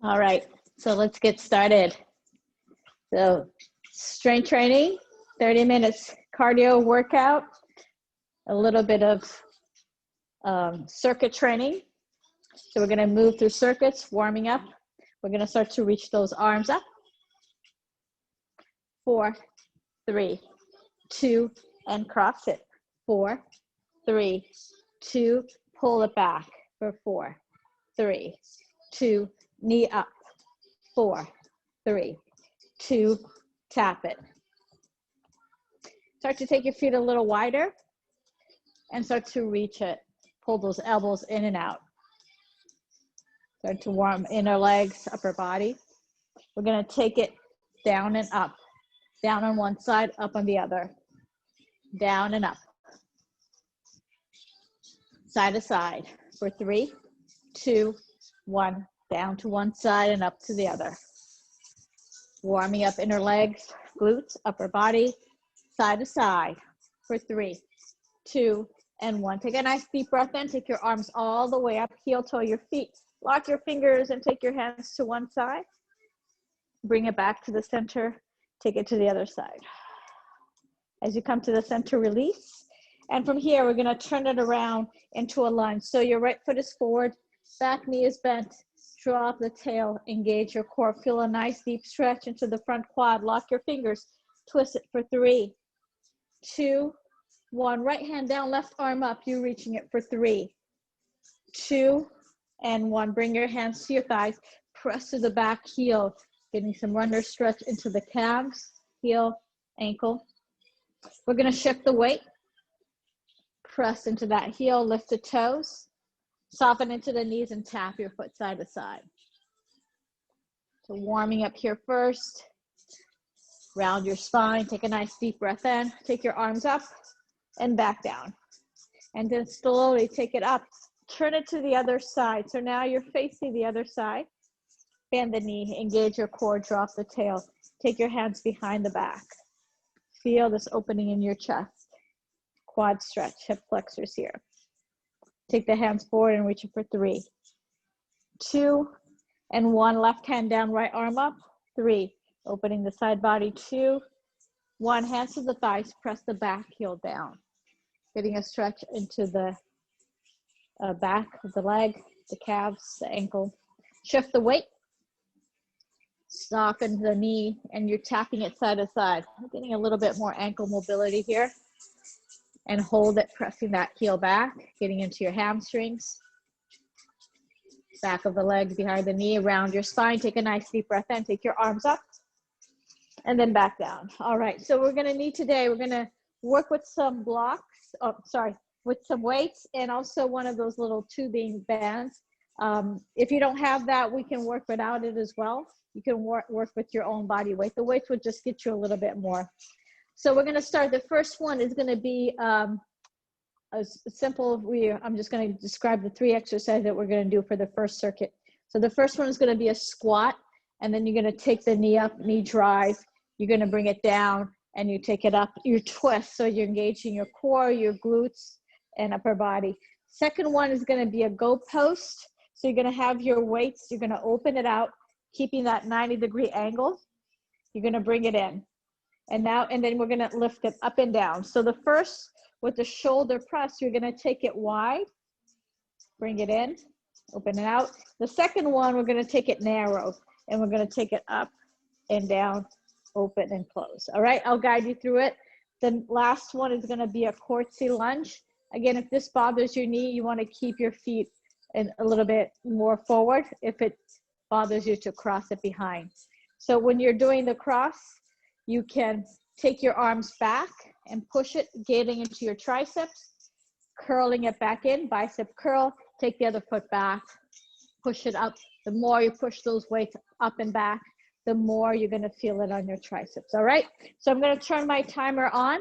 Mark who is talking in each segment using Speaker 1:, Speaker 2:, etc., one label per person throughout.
Speaker 1: All right, so let's get started. So strength training, 30 minutes cardio workout, a little bit of circuit training. So we're gonna move through circuits, warming up. We're gonna start to reach those arms up. 4, 3, 2, and cross it. 4, 3, 2, pull it back for 4, 3, 2, knee up. 4, 3, 2, tap it. Start to take your feet a little wider and start to reach it. Pull those elbows in and out. Start to warm inner legs, upper body. We're gonna take it down and up. Down on one side, up on the other. Down and up. Side to side for 3, 2, 1. Down to one side and up to the other. Warming up inner legs, glutes, upper body, side to side for 3, 2, and 1. Take a nice deep breath in. Take your arms all the way up, heel toe your feet. Lock your fingers and take your hands to one side. Bring it back to the center. Take it to the other side. As you come to the center, release. And from here, we're gonna turn it around into a lunge. So your right foot is forward, back knee is bent. Drop the tail, engage your core. Feel a nice deep stretch into the front quad. Lock your fingers, twist it for 3, 2, 1. Right hand down, left arm up. You reaching it for 3, 2, and 1. Bring your hands to your thighs. Press to the back heel. Getting some runner stretch into the calves, heel, ankle. We're gonna shift the weight. Press into that heel, lift the toes. Soften into the knees and tap your foot side to side. So warming up here first. Round your spine, take a nice deep breath in. Take your arms up and back down. And then slowly take it up. Turn it to the other side. So now you're facing the other side. Bend the knee, engage your core, drop the tail. Take your hands behind the back. Feel this opening in your chest. Quad stretch, hip flexors here. Take the hands forward and reach it for 3, 2, and 1. Left hand down, right arm up. 3, opening the side body. 2, 1. Hands to the thighs, press the back heel down. Getting a stretch into the back of the leg, the calves, the ankle. Shift the weight. Soften the knee, and you're tapping it side to side. I'm getting a little bit more ankle mobility here. And hold it, pressing that heel back, getting into your hamstrings. Back of the legs behind the knee, around your spine. Take a nice deep breath in. Take your arms up and then back down. All right, so we're gonna need today, we're gonna work with some blocks, with some weights and also one of those little tubing bands. If you don't have that, we can work without it as well. You can work with your own body weight. The weights would just get you a little bit more. So we're gonna start. The first one is gonna be a simple, I'm just gonna describe the 3 exercises that we're gonna do for the first circuit. So the first one is gonna be a squat, and then you're gonna take the knee up, knee drive. You're gonna bring it down, and you take it up, you twist. So you're engaging your core, your glutes, and upper body. Second one is gonna be a go post. So you're gonna have your weights, you're gonna open it out, keeping that 90-degree angle. You're gonna bring it in. And then we're gonna lift it up and down. So the first, with the shoulder press, you're gonna take it wide, bring it in, open it out. The second one, we're gonna take it narrow, and we're gonna take it up and down, open and close. All right, I'll guide you through it. The last one is gonna be a curtsy lunge. Again, if this bothers your knee, you wanna keep your feet a little bit more forward. If it bothers you, to cross it behind. So when you're doing the cross, you can take your arms back and push it, getting into your triceps, curling it back in, bicep curl, take the other foot back, push it up. The more you push those weights up and back, the more you're gonna feel it on your triceps, all right? So I'm gonna turn my timer on,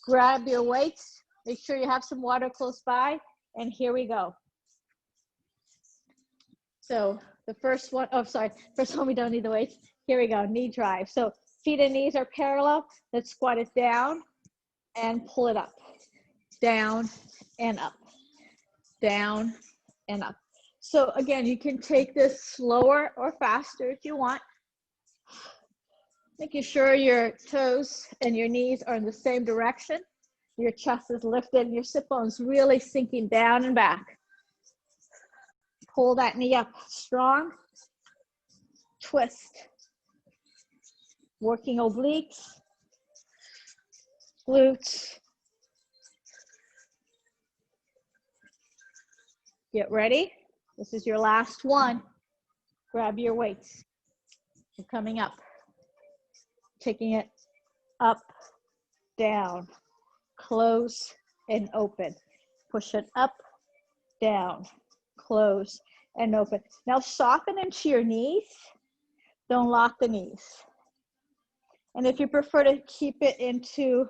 Speaker 1: grab your weights, make sure you have some water close by, and here we go. So the first one, first one we don't need the weights. Here we go, knee drive. So feet and knees are parallel. Let's squat it down and pull it up. Down and up. Down and up. So again, you can take this slower or faster if you want. Making sure your toes and your knees are in the same direction. Your chest is lifted and your sit bones really sinking down and back. Pull that knee up strong. Twist. Working obliques, glutes. Get ready. This is your last one. Grab your weights. You're coming up. Taking it up, down, close, and open. Push it up, down, close, and open. Now soften into your knees. Don't lock the knees. And if you prefer to keep it into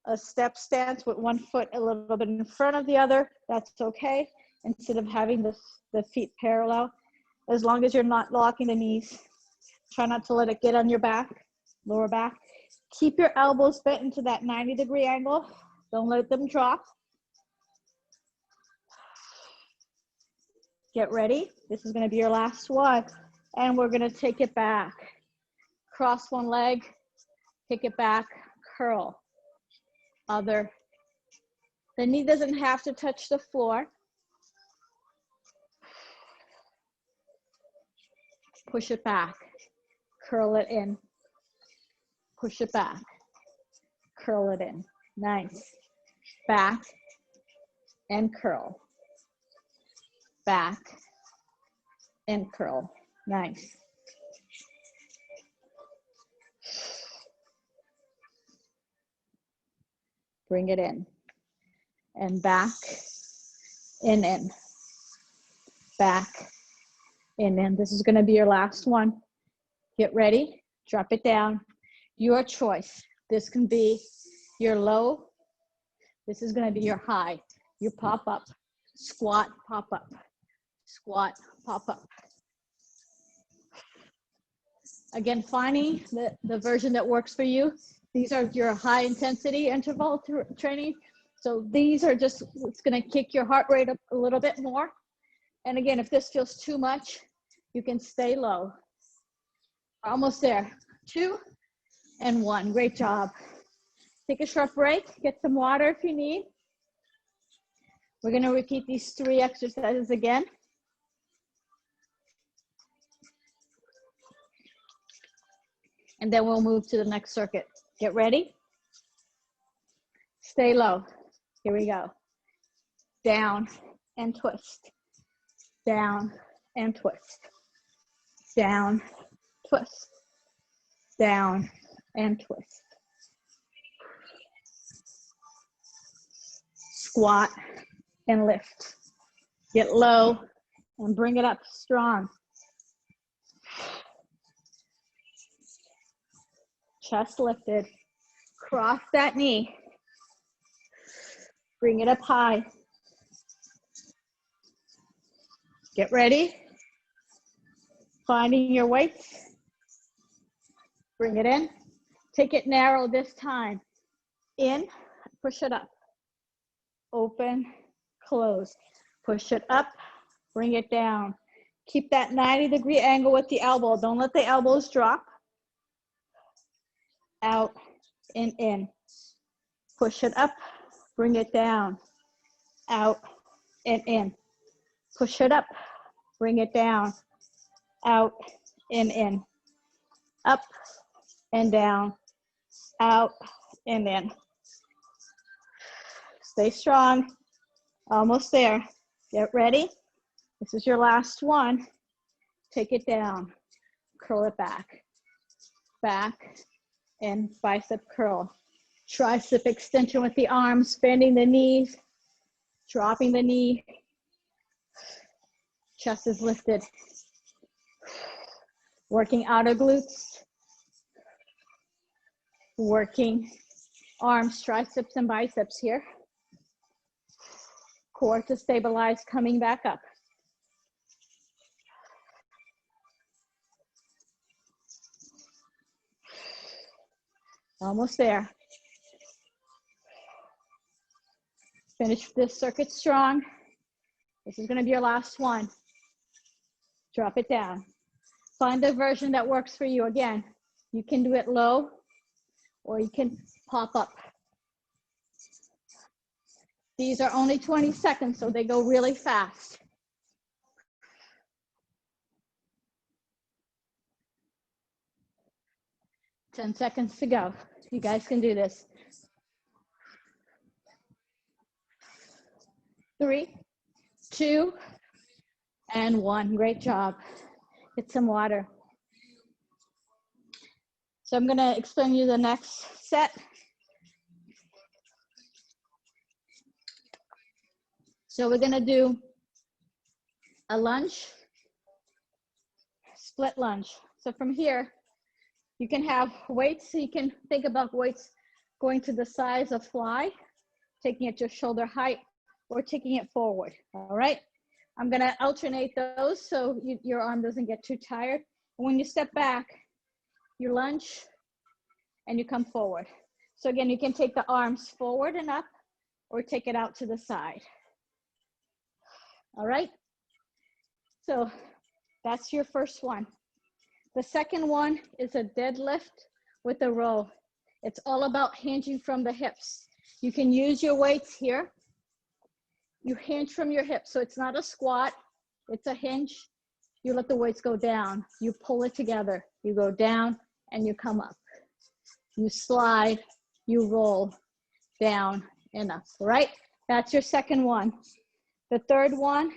Speaker 1: a step stance with one foot a little bit in front of the other, that's okay. Instead of having the feet parallel, as long as you're not locking the knees. Try not to let it get on your back, lower back. Keep your elbows bent into that 90-degree angle. Don't let them drop. Get ready. This is going to be your last one. And we're going to take it back. Cross one leg, take it back, curl. Other. The knee doesn't have to touch the floor. Push it back. Curl it in. Push it back. Curl it in. Nice. Back and curl. Back and curl. Nice. Bring it in. And back and in. Back and in. This is going to be your last one. Get ready. Drop it down. Your choice. This can be your low. This is going to be your high. Your pop up. Squat, pop up. Squat, pop up. Again, finding the version that works for you. These are your high intensity interval training. So these are just, it's going to kick your heart rate up a little bit more. And again, if this feels too much, you can stay low. Almost there. 2 and 1. Great job. Take a short break. Get some water if you need. We're going to repeat these 3 exercises again. And then we'll move to the next circuit. Get ready. Stay low. Here we go. Down and twist. Down and twist. Down, twist. Down and twist. Squat and lift. Get low and bring it up strong. Chest lifted. Cross that knee. Bring it up high. Get ready. Finding your weights. Bring it in. Take it narrow this time. In, push it up. Open, close. Push it up, bring it down. Keep that 90-degree angle with the elbow. Don't let the elbows drop. Out and in. Push it up, bring it down. Out and in. Push it up, bring it down. Out and in. Up and down. Out and in. Stay strong. Almost there. Get ready. This is your last one. Take it down. Curl it back. Back and bicep curl. Tricep extension with the arms, bending the knees, dropping the knee. Chest is lifted. Working outer glutes. Working arms, triceps, and biceps here. Core to stabilize, coming back up. Almost there. Finish this circuit strong. This is going to be your last one. Drop it down. Find the version that works for you. Again, you can do it low or you can pop up. These are only 20 seconds, so they go really fast. Ten seconds to go. You guys can do this. 3, 2, and 1. Great job. Get some water. So I'm gonna explain you the next set. So we're gonna do a lunge, split lunge. So from here, you can have weights. So you can think about weights going to the size of fly, taking it to shoulder height, or taking it forward, all right? I'm gonna alternate those so your arm doesn't get too tired. When you step back, you lunge and you come forward. So again, you can take the arms forward and up or take it out to the side. All right? So that's your first one. The second one is a deadlift with a row. It's all about hinging from the hips. You can use your weights here. You hinge from your hips. So it's not a squat, it's a hinge. You let the weights go down. You pull it together. You go down and you come up. You slide, you roll down and up, all right? That's your second one. The third one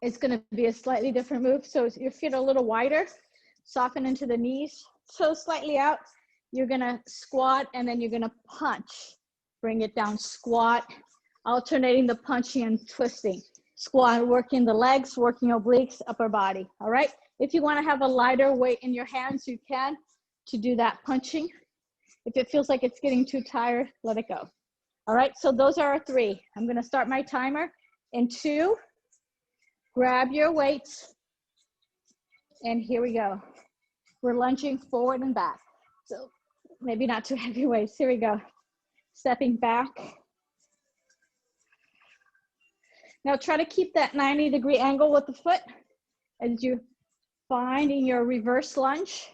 Speaker 1: is gonna be a slightly different move. So your feet are a little wider, soften into the knees, toes slightly out. You're gonna squat and then you're gonna punch. Bring it down, squat, alternating the punching and twisting. Squat, working the legs, working obliques, upper body, all right? If you wanna have a lighter weight in your hands, you can to do that punching. If it feels like it's getting too tired, let it go. All right, so those are our 3. I'm gonna start my timer in 2. Grab your weights, and here we go. We're lunging forward and back. So maybe not too heavy weights, here we go. Stepping back. Now try to keep that 90-degree angle with the foot as you find in your reverse lunge.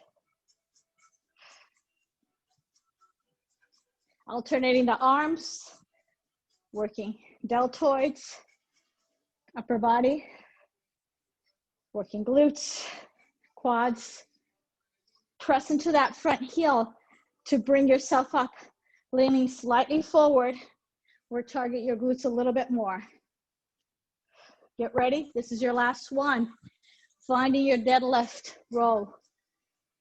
Speaker 1: Alternating the arms, working deltoids, upper body, working glutes, quads. Press into that front heel to bring yourself up, leaning slightly forward or target your glutes a little bit more. Get ready, this is your last one. Finding your deadlift row.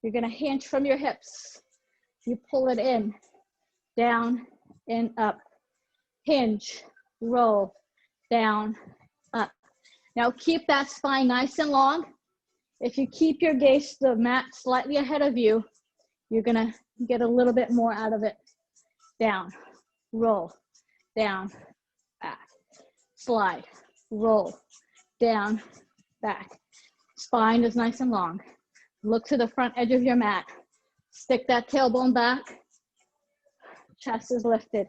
Speaker 1: You're gonna hinge from your hips. You pull it in, down and up. Hinge, roll, down, up. Now keep that spine nice and long. If you keep your gaze to the mat slightly ahead of you, you're gonna get a little bit more out of it. Down, roll, down, back. Slide, roll, down, back. Spine is nice and long. Look to the front edge of your mat. Stick that tailbone back. Chest is lifted.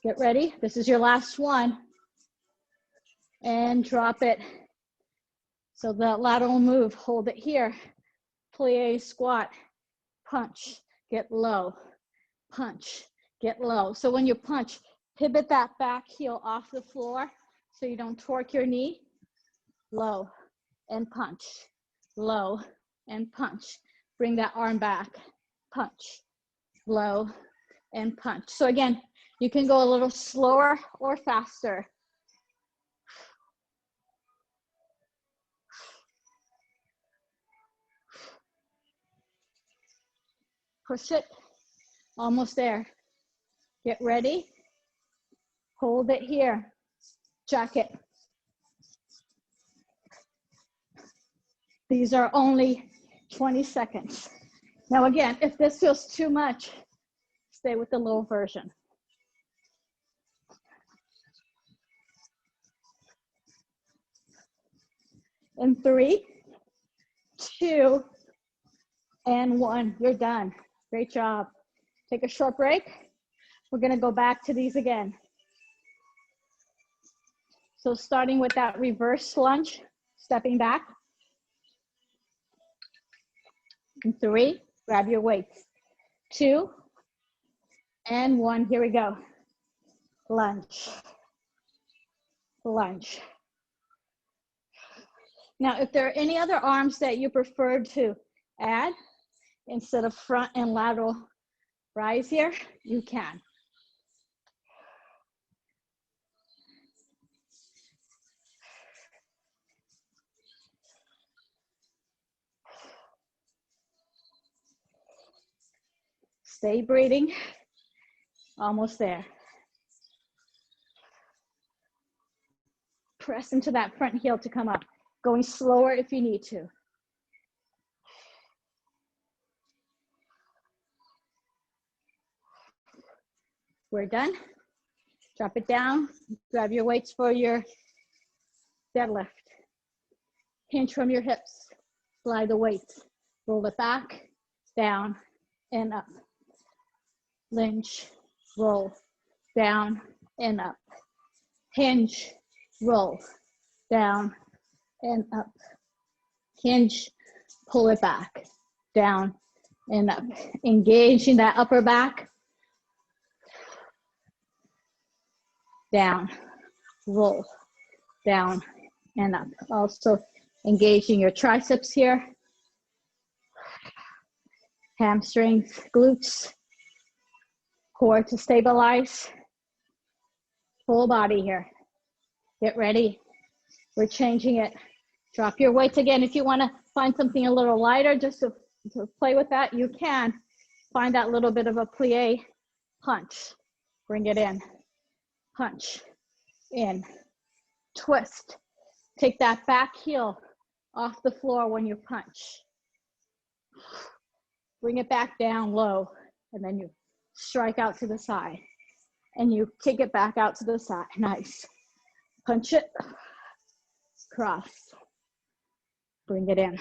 Speaker 1: Get ready. This is your last one. And drop it. So that lateral move, hold it here. Plie, squat, punch, get low, punch, get low. So when you punch, pivot that back heel off the floor so you don't torque your knee. Low and punch, low and punch. Bring that arm back, punch, low and punch. So again, you can go a little slower or faster. Push it, almost there. Get ready, hold it here, jack it. These are only 20 seconds. Now again, if this feels too much, stay with the low version. In 3, 2, and 1, you're done. Great job. Take a short break. We're gonna go back to these again. So starting with that reverse lunge, stepping back. And 3, grab your weights. 2, and 1, here we go. Lunge, lunge. Now, if there are any other arms that you prefer to add instead of front and lateral rise here, you can. Stay breathing, almost there. Press into that front heel to come up, going slower if you need to. We're done. Drop it down, grab your weights for your deadlift. Hinge from your hips, slide the weights, roll it back, down, and up. Lunge, roll, down, and up. Hinge, roll, down, and up. Hinge, pull it back, down, and up. Engaging that upper back. Down, roll, down, and up. Also engaging your triceps here. Hamstrings, glutes, core to stabilize. Full body here. Get ready. We're changing it. Drop your weights again. If you want to find something a little lighter, just to play with that, you can. Find that little bit of a plie punch. Bring it in. Punch. In. Twist. Take that back heel off the floor when you punch. Bring it back down low, and then you strike out to the side. And you kick it back out to the side. Nice. Punch it. Cross. Bring it in.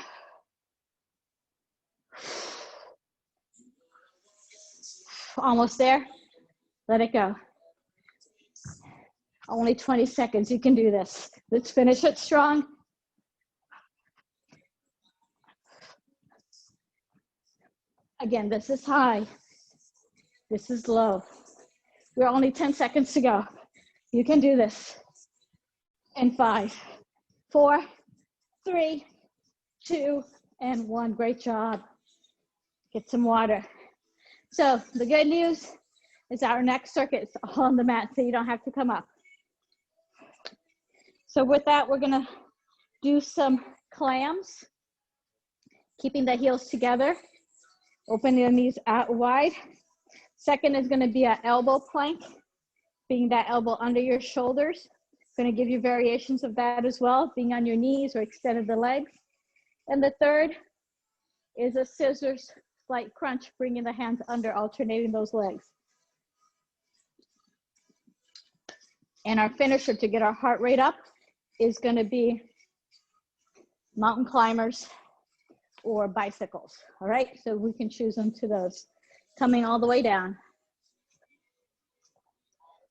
Speaker 1: Almost there. Let it go. Only 20 seconds. You can do this. Let's finish it strong. Again, this is high. This is low. We're only 10 seconds to go. You can do this. And 5, 4, 3, 2, and 1. Great job. Get some water. So the good news is our next circuit is on the mat, so you don't have to come up. So with that, we're gonna do some clams, keeping the heels together, opening the knees out wide. Second is gonna be an elbow plank, being that elbow under your shoulders. Gonna give you variations of that as well, being on your knees or extended the legs. And the third is a scissors slight crunch, bringing the hands under, alternating those legs. And our finisher to get our heart rate up is gonna be mountain climbers or bicycles, all right? So we can choose them to those. Coming all the way down.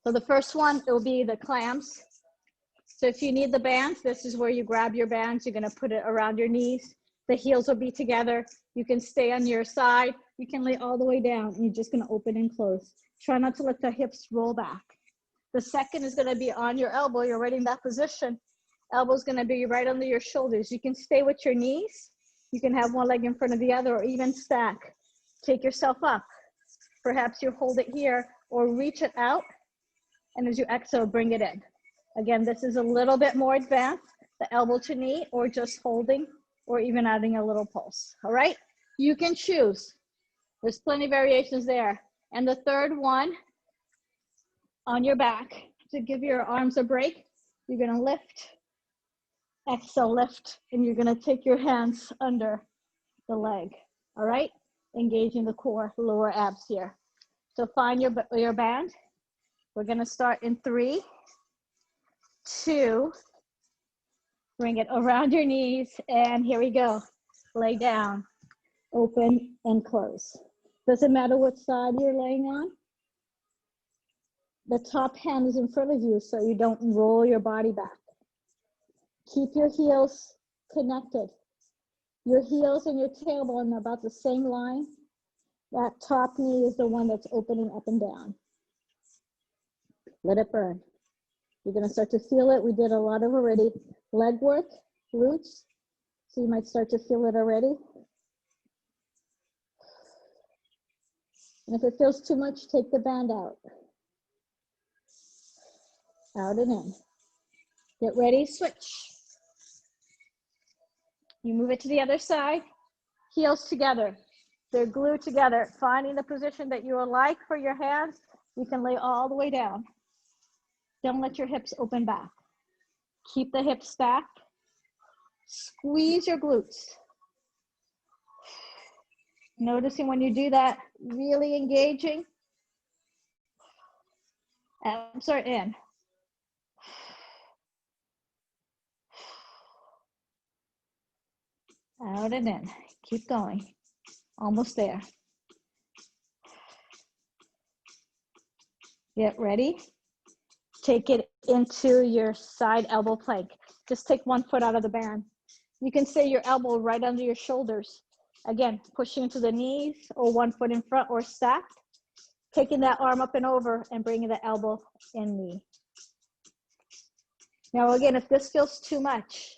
Speaker 1: So the first one, it will be the clams. So if you need the bands, this is where you grab your bands. You're gonna put it around your knees. The heels will be together. You can stay on your side. You can lay all the way down. And you're just gonna open and close. Try not to let the hips roll back. The second is gonna be on your elbow. You're already in that position. Elbow's gonna be right under your shoulders. You can stay with your knees. You can have one leg in front of the other or even stack. Take yourself up. Perhaps you hold it here or reach it out. And as you exhale, bring it in. Again, this is a little bit more advanced, the elbow to knee or just holding or even adding a little pulse, all right? You can choose. There's plenty of variations there. And the third one, on your back, to give your arms a break, you're gonna lift, exhale, lift, and you're gonna take your hands under the leg, all right? Engaging the core, lower abs here. So find your band. We're gonna start in 3, 2, bring it around your knees, and here we go. Lay down, open and close. Doesn't matter what side you're laying on. The top hand is in front of you so you don't roll your body back. Keep your heels connected. Your heels and your tailbone are about the same line. That top knee is the one that's opening up and down. Let it burn. You're going to start to feel it. We did a lot of already leg work, glutes. So you might start to feel it already. And if it feels too much, take the band out. Out and in. Get ready, switch. You move it to the other side. Heels together. They're glued together. Finding the position that you would like for your hands. You can lay all the way down. Don't let your hips open back. Keep the hips stacked. Squeeze your glutes. Noticing when you do that, really engaging. Abs are in. Out and in. Keep going. Almost there. Get ready. Take it into your side elbow plank. Just take one foot out of the band. You can stay your elbow right under your shoulders. Again, pushing into the knees or one foot in front or stacked. Taking that arm up and over and bringing the elbow and knee. Now again, if this feels too much,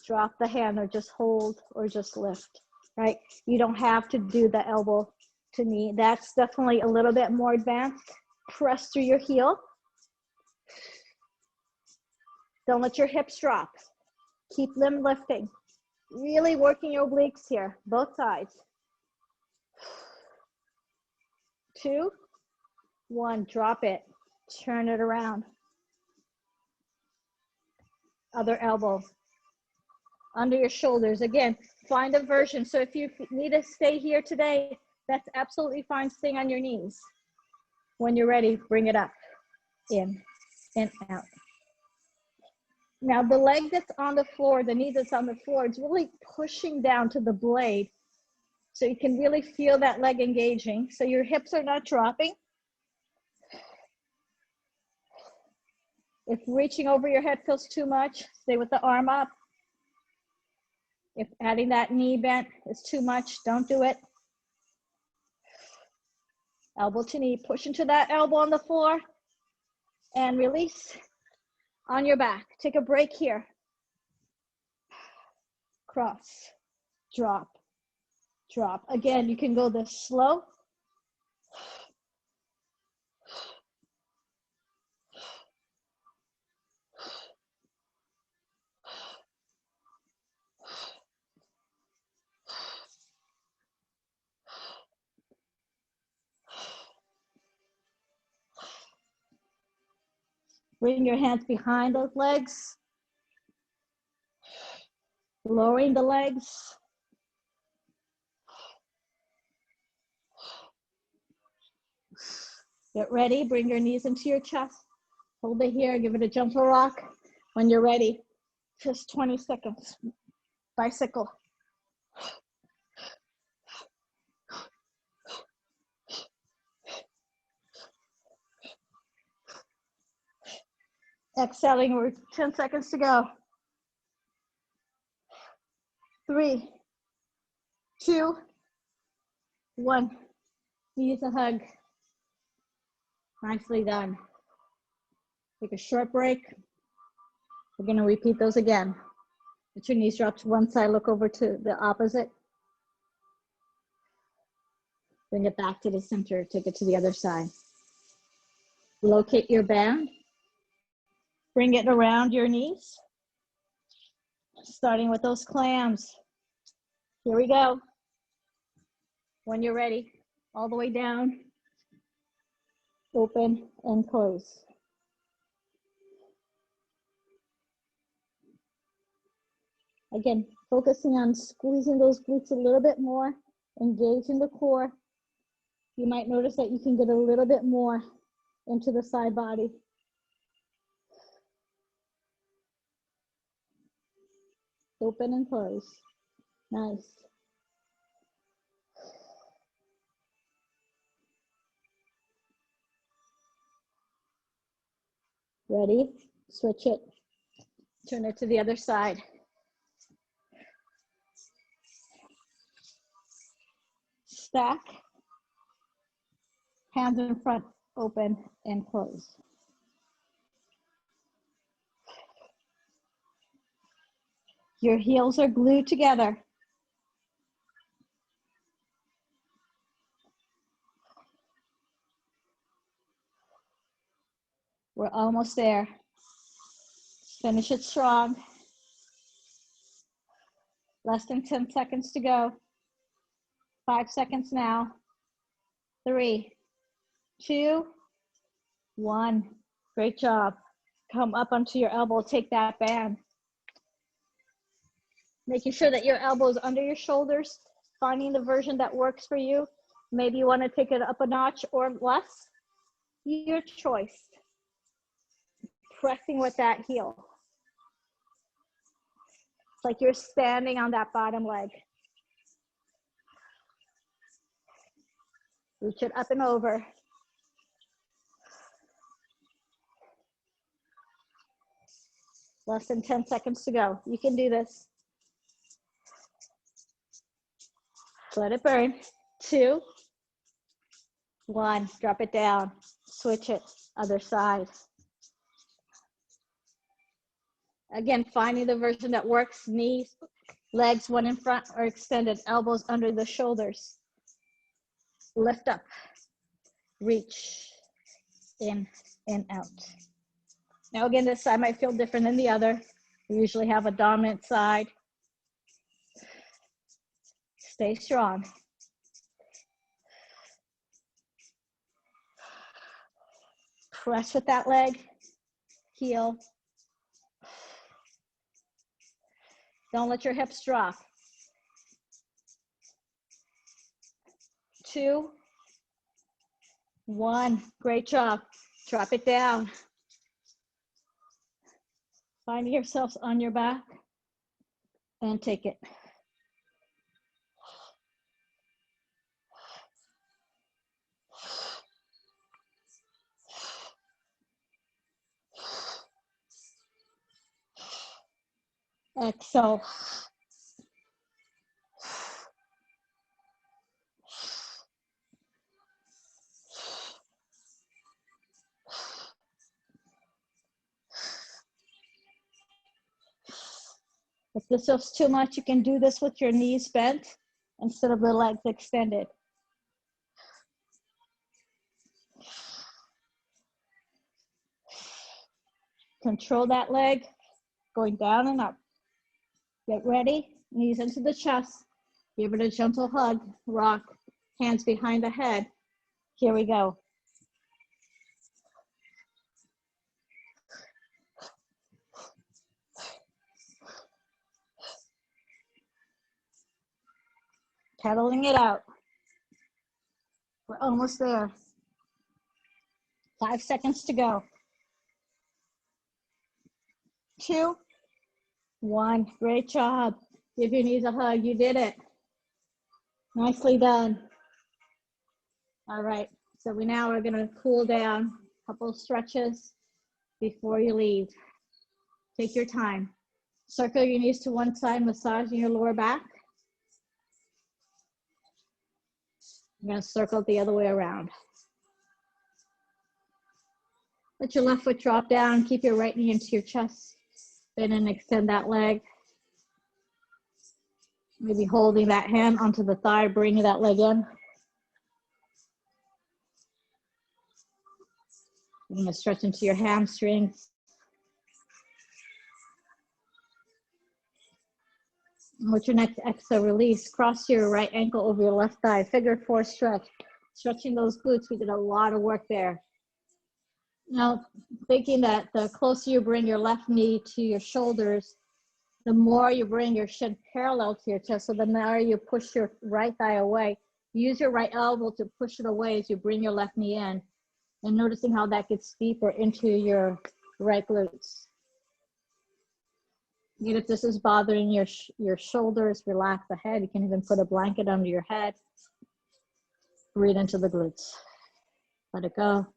Speaker 1: drop the hand or just hold or just lift, right? You don't have to do the elbow to knee. That's definitely a little bit more advanced. Press through your heel. Don't let your hips drop. Keep them lifting. Really working your obliques here, both sides. 2, 1, drop it. Turn it around. Other elbow. Under your shoulders. Again, find a version. So if you need to stay here today, that's absolutely fine staying on your knees. When you're ready, bring it up. In and out. Now the leg that's on the floor, the knee that's on the floor, it's really pushing down to the blade. So you can really feel that leg engaging. So your hips are not dropping. If reaching over your head feels too much, stay with the arm up. If adding that knee bent is too much, don't do it. Elbow to knee, push into that elbow on the floor and release on your back. Take a break here. Cross, drop, drop. Again, you can go this slow. Bring your hands behind those legs. Lowering the legs. Get ready, bring your knees into your chest. Hold it here, give it a gentle rock. When you're ready, just 20 seconds. Bicycle. Exhaling, we're 10 seconds to go. 3, 2, 1. Knees a hug. Nicely done. Take a short break. We're going to repeat those again. Let your knees drop to one side, look over to the opposite. Bring it back to the center, take it to the other side. Locate your band. Bring it around your knees. Starting with those clams. Here we go. When you're ready, all the way down. Open and close. Again, focusing on squeezing those glutes a little bit more, engaging the core. You might notice that you can get a little bit more into the side body. Open and close. Nice. Ready? Switch it. Turn it to the other side. Stack. Hands in front, open and close. Your heels are glued together. We're almost there. Finish it strong. Less than 10 seconds to go. 5 seconds now. 3, 2, 1. Great job. Come up onto your elbow, take that band. Making sure that your elbow is under your shoulders, finding the version that works for you. Maybe you want to take it up a notch or less. Your choice. Pressing with that heel. It's like you're standing on that bottom leg. Reach it up and over. Less than 10 seconds to go. You can do this. Let it burn. 2, 1. Drop it down. Switch it. Other side. Again, finding the version that works. Knees, legs, one in front or extended. Elbows under the shoulders. Lift up. Reach. In and out. Now again, this side might feel different than the other. We usually have a dominant side. Stay strong. Press with that leg, heel. Don't let your hips drop. 2, 1, great job. Drop it down. Find yourselves on your back and take it. Exhale. If this feels too much, you can do this with your knees bent instead of the legs extended. Control that leg, going down and up. Get ready, knees into the chest. Give it a gentle hug, rock, hands behind the head. Here we go. Pedaling it out. We're almost there. 5 seconds to go. 2, 1, great job. Give your knees a hug, you did it. Nicely done. All right, so now we're gonna cool down, a couple of stretches before you leave. Take your time. Circle your knees to one side, massaging your lower back. I'm gonna circle it the other way around. Let your left foot drop down, keep your right knee into your chest. Bend and extend that leg. Maybe holding that hand onto the thigh, bringing that leg in. You're gonna stretch into your hamstrings. And with your next exhale, release. Cross your right ankle over your left thigh. Figure 4 stretch. Stretching those glutes, we did a lot of work there. Now, thinking that the closer you bring your left knee to your shoulders, the more you bring your shin parallel to your chest, so the more you push your right thigh away. Use your right elbow to push it away as you bring your left knee in, and noticing how that gets deeper into your right glutes. And if this is bothering your shoulders, relax the head. You can even put a blanket under your head. Breathe into the glutes. Let it go.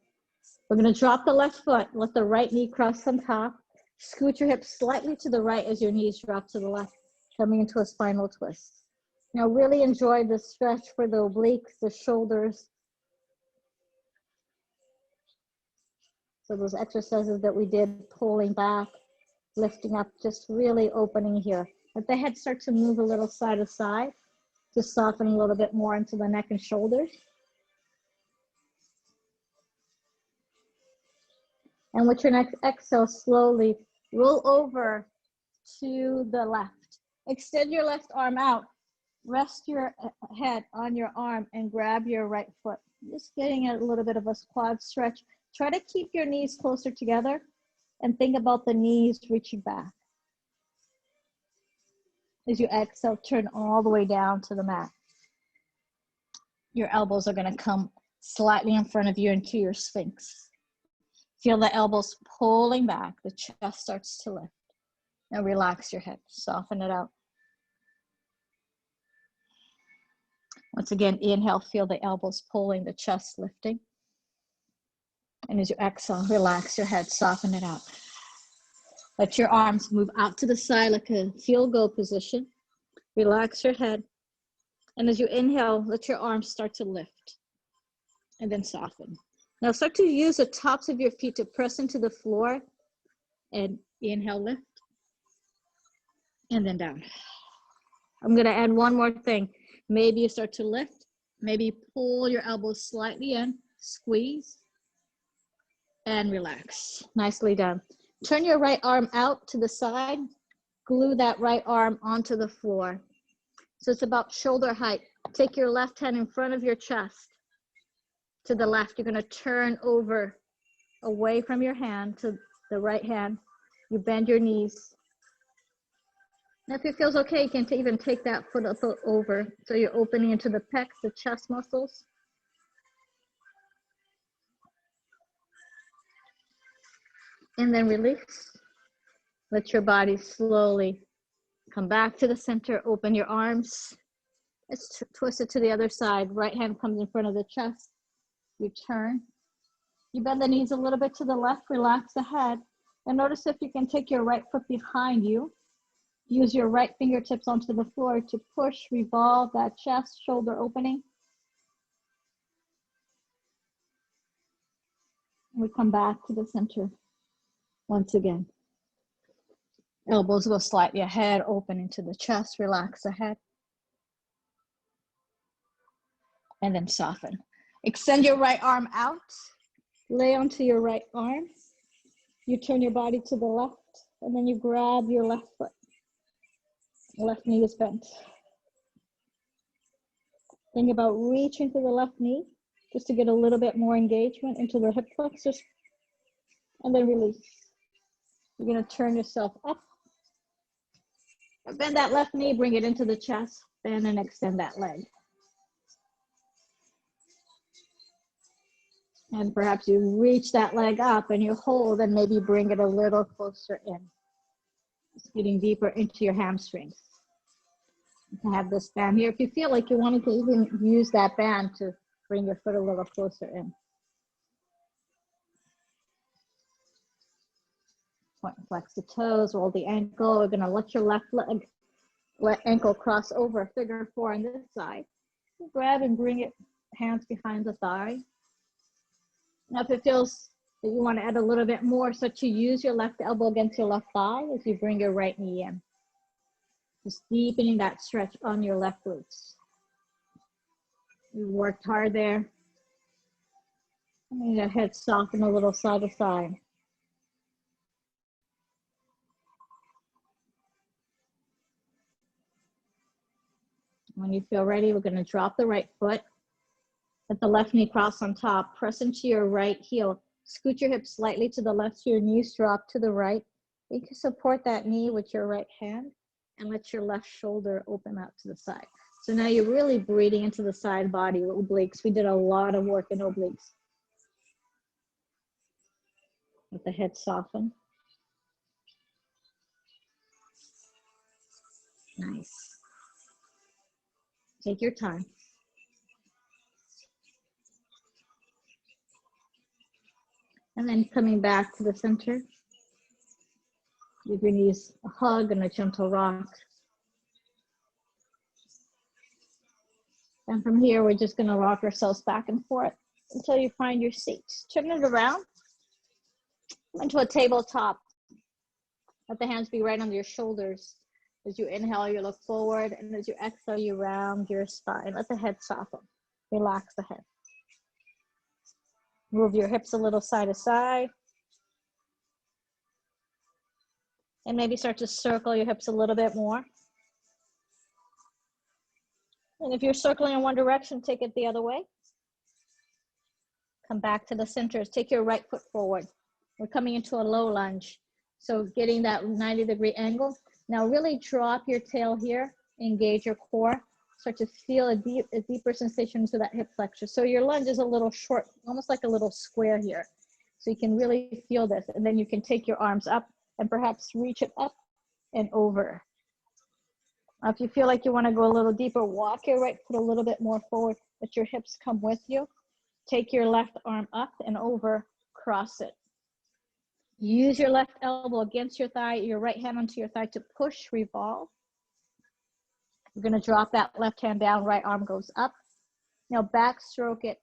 Speaker 1: We're gonna drop the left foot. Let the right knee cross on top. Scoot your hips slightly to the right as your knees drop to the left, coming into a spinal twist. Now really enjoy the stretch for the obliques, the shoulders. So those exercises that we did, pulling back, lifting up, just really opening here. Let the head start to move a little side to side, to soften a little bit more into the neck and shoulders. And with your next exhale, slowly roll over to the left. Extend your left arm out. Rest your head on your arm and grab your right foot. Just getting a little bit of a quad stretch. Try to keep your knees closer together and think about the knees reaching back. As you exhale, turn all the way down to the mat. Your elbows are going to come slightly in front of you into your sphinx. Feel the elbows pulling back. The chest starts to lift. Now relax your head. Soften it out. Once again, inhale, feel the elbows pulling, the chest lifting. And as you exhale, relax your head, soften it out. Let your arms move out to the side like a field goal position. Relax your head. And as you inhale, let your arms start to lift and then soften. Now start to use the tops of your feet to press into the floor and inhale, lift, and then down. I'm gonna add one more thing. Maybe you start to lift, maybe pull your elbows slightly in, squeeze, and relax. Nicely done. Turn your right arm out to the side, glue that right arm onto the floor. So it's about shoulder height. Take your left hand in front of your chest to the left. You're gonna turn over away from your hand to the right hand. You bend your knees. Now if it feels okay, you can even take that foot up over. So you're opening into the pecs, the chest muscles. And then release. Let your body slowly come back to the center. Open your arms. Let's twist it to the other side. Right hand comes in front of the chest. You turn. You bend the knees a little bit to the left. Relax the head. And notice if you can take your right foot behind you. Use your right fingertips onto the floor to push, revolve that chest, shoulder opening. We come back to the center once again. Elbows go slightly ahead, open into the chest, relax the head. And then soften. Extend your right arm out. Lay onto your right arm. You turn your body to the left, and then you grab your left foot. Left knee is bent. Think about reaching to the left knee just to get a little bit more engagement into the hip flexors. And then release. You're going to turn yourself up. Bend that left knee, bring it into the chest. Bend and extend that leg. And perhaps you reach that leg up and you hold and maybe bring it a little closer in. Just getting deeper into your hamstrings. To have this band here. If you feel like you wanted to even use that band to bring your foot a little closer in. Point and flex the toes, roll the ankle. We're gonna let your left leg, ankle cross over, figure four on this side. Grab and bring it, hands behind the thigh. Now if it feels that you want to add a little bit more, so to use your left elbow against your left thigh as you bring your right knee in. Just deepening that stretch on your left glutes. You worked hard there. And your head soften a little side to side. When you feel ready, we're going to drop the right foot. Let the left knee cross on top. Press into your right heel. Scoot your hips slightly to the left so your knees drop to the right. You can support that knee with your right hand and let your left shoulder open out to the side. So now you're really breathing into the side body, obliques. We did a lot of work in obliques. Let the head soften. Nice. Take your time. And then coming back to the center. Give your knees a hug and a gentle rock. And from here, we're just gonna rock ourselves back and forth until you find your seat. Turn it around into a tabletop. Let the hands be right under your shoulders. As you inhale, you look forward, and as you exhale, you round your spine. Let the head soften. Relax the head. Move your hips a little side to side. And maybe start to circle your hips a little bit more. And if you're circling in one direction, take it the other way. Come back to the center. Take your right foot forward. We're coming into a low lunge. So getting that 90-degree angle. Now really drop your tail here. Engage your core. Start to feel a deeper sensation to that hip flexor. So your lunge is a little short, almost like a little square here. So you can really feel this. And then you can take your arms up and perhaps reach it up and over. If you feel like you want to go a little deeper, walk your right foot a little bit more forward. Let your hips come with you. Take your left arm up and over, cross it. Use your left elbow against your thigh, your right hand onto your thigh to push, revolve. You're going to drop that left hand down, right arm goes up. Now backstroke it.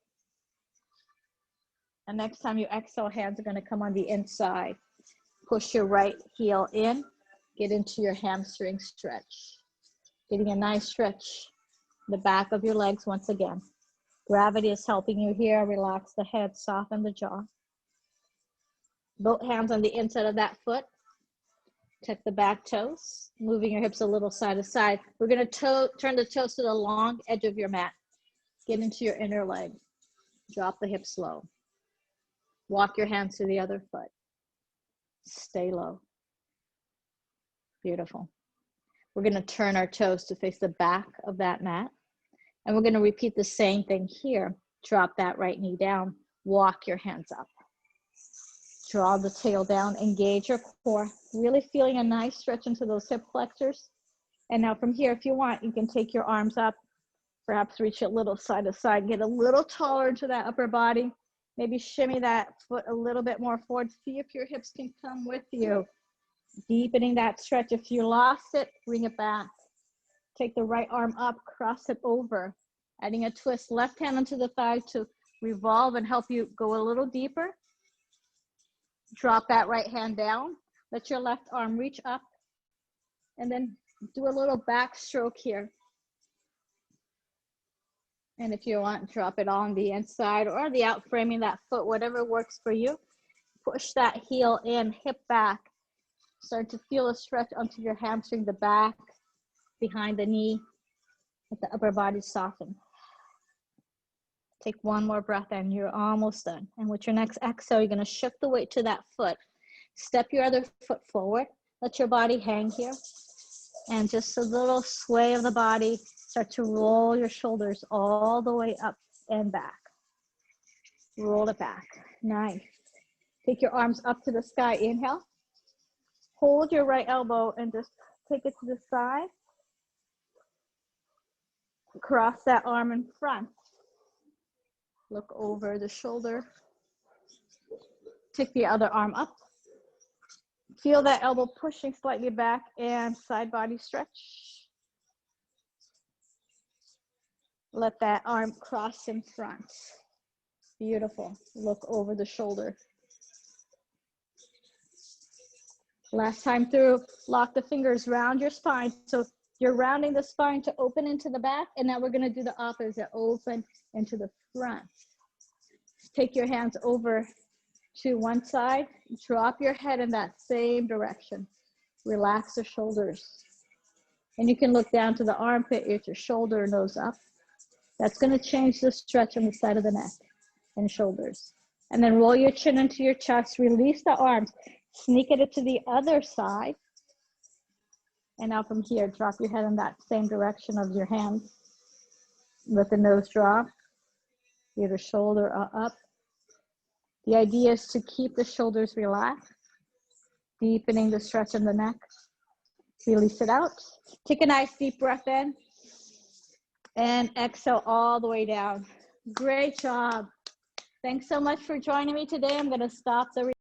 Speaker 1: And next time you exhale, hands are going to come on the inside. Push your right heel in, get into your hamstring stretch. Getting a nice stretch in the back of your legs once again. Gravity is helping you here. Relax the head, soften the jaw. Both hands on the inside of that foot. Tuck the back toes, moving your hips a little side to side. We're going to turn the toes to the long edge of your mat. Get into your inner leg. Drop the hips low. Walk your hands to the other foot. Stay low. Beautiful. We're going to turn our toes to face the back of that mat. And we're going to repeat the same thing here. Drop that right knee down. Walk your hands up. Draw the tail down. Engage your core. Really feeling a nice stretch into those hip flexors. And now from here, if you want, you can take your arms up. Perhaps reach it a little side to side. Get a little taller into that upper body. Maybe shimmy that foot a little bit more forward. See if your hips can come with you. Deepening that stretch. If you lost it, bring it back. Take the right arm up, cross it over. Adding a twist, left hand onto the thigh to revolve and help you go a little deeper. Drop that right hand down. Let your left arm reach up. And then do a little backstroke here. And if you want, drop it on the inside or the out framing that foot, whatever works for you. Push that heel in, hip back. Start to feel a stretch onto your hamstring, the back, behind the knee. Let the upper body soften. Take one more breath in. You're almost done. And with your next exhale, you're going to shift the weight to that foot. Step your other foot forward. Let your body hang here. And just a little sway of the body. Start to roll your shoulders all the way up and back. Roll it back. Nice. Take your arms up to the sky. Inhale. Hold your right elbow and just take it to the side. Cross that arm in front. Look over the shoulder. Take the other arm up. Feel that elbow pushing slightly back and side body stretch. Let that arm cross in front. Beautiful. Look over the shoulder. Last time through, lock the fingers, round your spine. So you're rounding the spine to open into the back, and now we're going to do the opposite, open into the front. Take your hands over to one side, drop your head in that same direction. Relax the shoulders. And you can look down to the armpit, get your shoulder, nose up. That's going to change the stretch on the side of the neck and shoulders. And then roll your chin into your chest, release the arms, sneak it to the other side. And now from here, drop your head in that same direction of your hands. Let the nose drop. Get the shoulder up. The idea is to keep the shoulders relaxed, deepening the stretch in the neck. Release it out. Take a nice deep breath in and exhale all the way down. Great job. Thanks so much for joining me today. I'm going to stop the